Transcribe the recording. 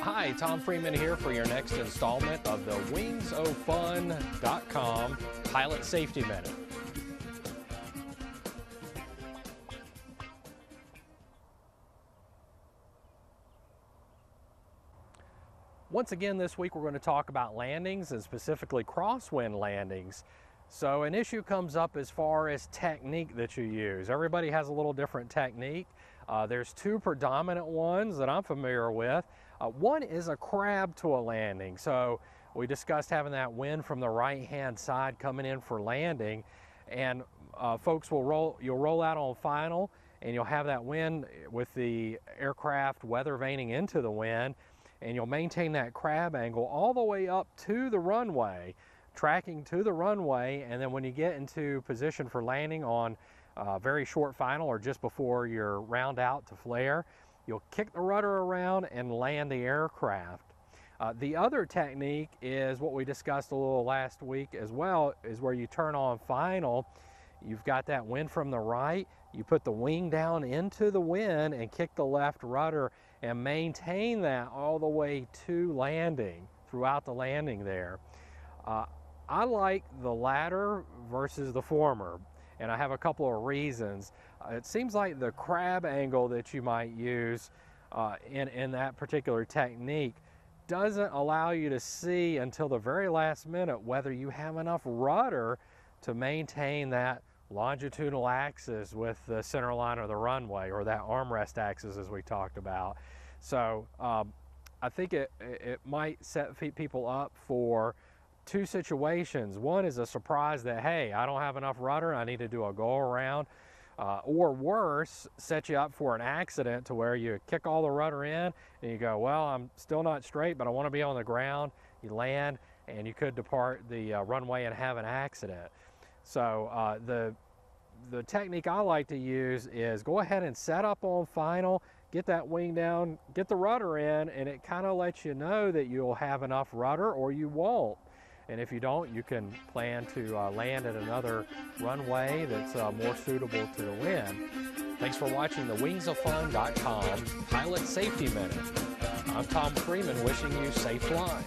Hi, Tom Freeman here for your next installment of the WingsOfun.com Pilot Safety Minute. Once again this week we're going to talk about landings and specifically crosswind landings. So an issue comes up as far as technique that you use. Everybody has a little different technique. There's two predominant ones that I'm familiar with. One is a crab to a landing. So we discussed having that wind from the right hand side coming in for landing, and folks you'll roll out on final and you'll have that wind with the aircraft weather vaning into the wind, and you'll maintain that crab angle all the way up to the runway, tracking to the runway, and then when you get into position for landing on very short final or just before your round out to flare, you'll kick the rudder around and land the aircraft. The other technique is what we discussed a little last week as well, is where you turn on final. You've got that wind from the right, you put the wing down into the wind and kick the left rudder and maintain that all the way to landing, throughout the landing there. I like the latter versus the former, and I have a couple of reasons. It seems like the crab angle that you might use in that particular technique doesn't allow you to see until the very last minute whether you have enough rudder to maintain that longitudinal axis with the center line of the runway, or that armrest axis as we talked about. So I think it might set people up for two situations. One is a surprise that, hey, I don't have enough rudder, I need to do a go around, or worse, set you up for an accident to where you kick all the rudder in and you go, well, I'm still not straight, but I want to be on the ground. You land and you could depart the runway and have an accident. So the technique I like to use is go ahead and set up on final, get that wing down, get the rudder in, and it kind of lets you know that you'll have enough rudder or you won't. And if you don't, you can plan to land at another runway that's more suitable to the wind. Thanks for watching the WingsOfun.com Pilot Safety Minute. I'm Tom Freeman, wishing you safe flying.